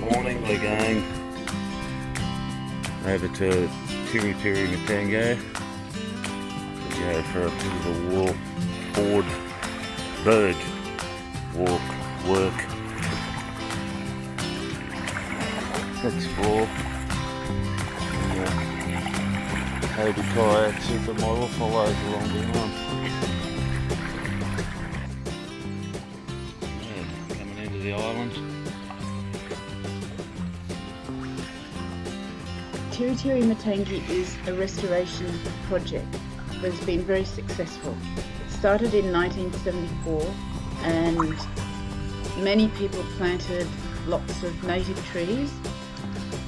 morning we're going over to Tiri Tiri Matanga to go for a bit of a walk, forward bird walk, work, explore. Baby kayak supermodel follows along behind. Yeah, coming into the island. Tiri Tiri Matanga is a restoration project that has been very successful. It started in 1974 and many people planted lots of native trees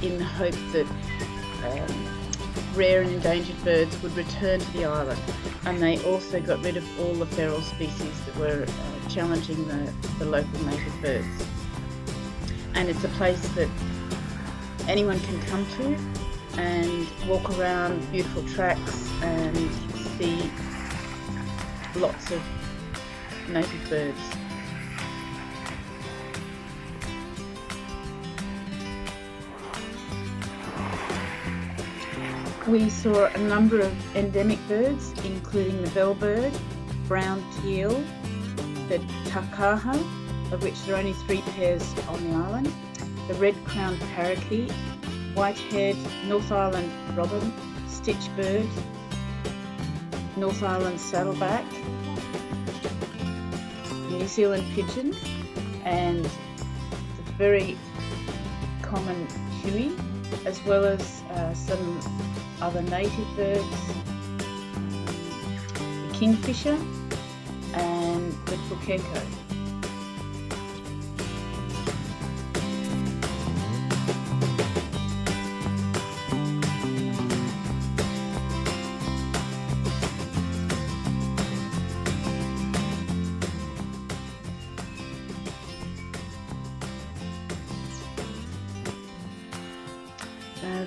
in the hope that rare and endangered birds would return to the island, and they also got rid of all the feral species that were challenging the local native birds. And it's a place that anyone can come to and walk around beautiful tracks and see lots of native birds. We saw a number of endemic birds, including the bellbird, brown teal, the takaha, of which there are only 3 pairs on the island, the red-crowned parakeet, white-haired North Island robin, stitchbird, North Island saddleback, New Zealand pigeon, and the very common huey, as well as some other native birds, the kingfisher and the pukeko.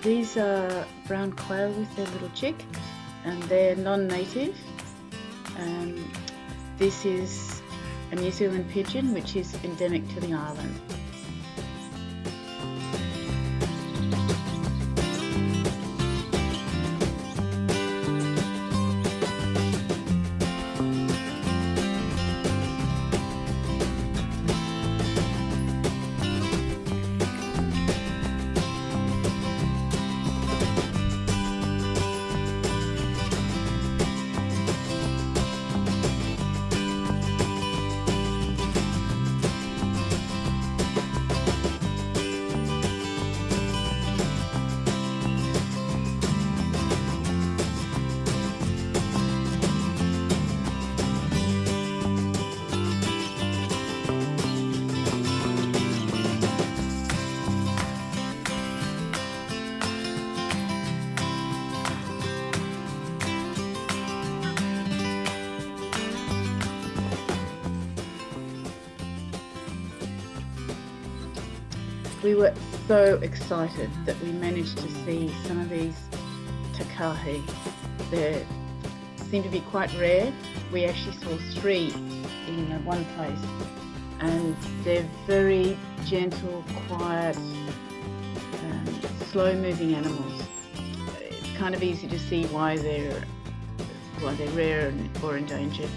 These are brown quail with their little chick, and they're non-native. This is a New Zealand pigeon, which is endemic to the island. We were so excited that we managed to see some of these takahe. They seem to be quite rare. We actually saw 3 in one place, and they're very gentle, quiet, slow-moving animals. It's kind of easy to see why they're rare or endangered.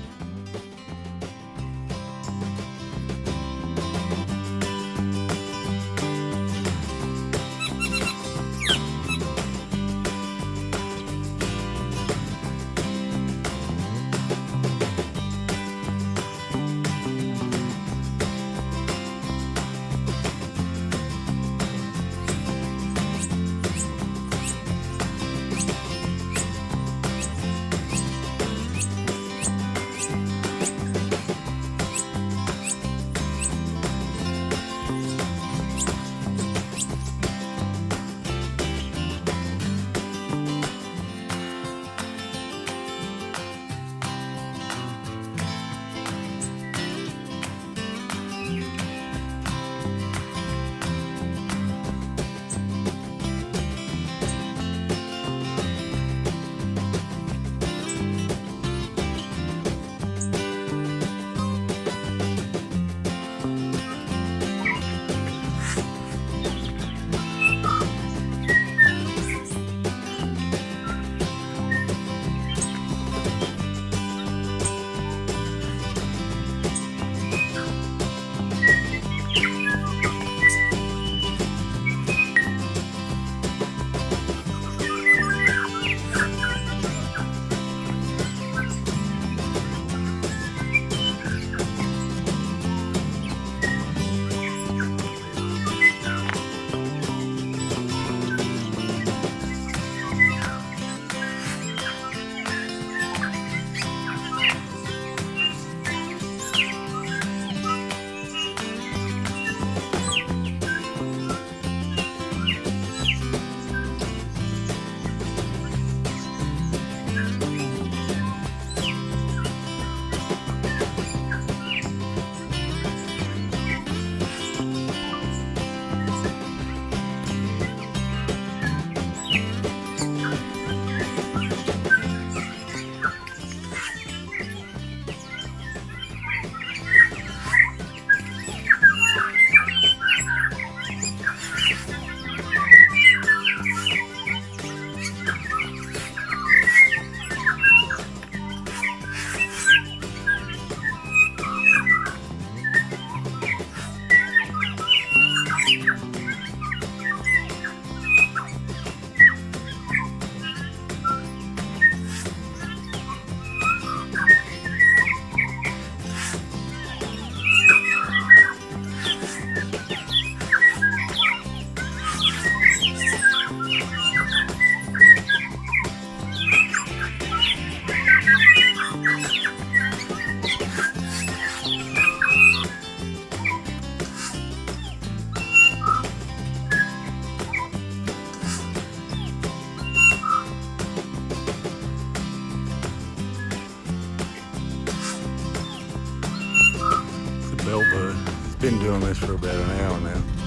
bellbird. It's been doing this for about an hour now.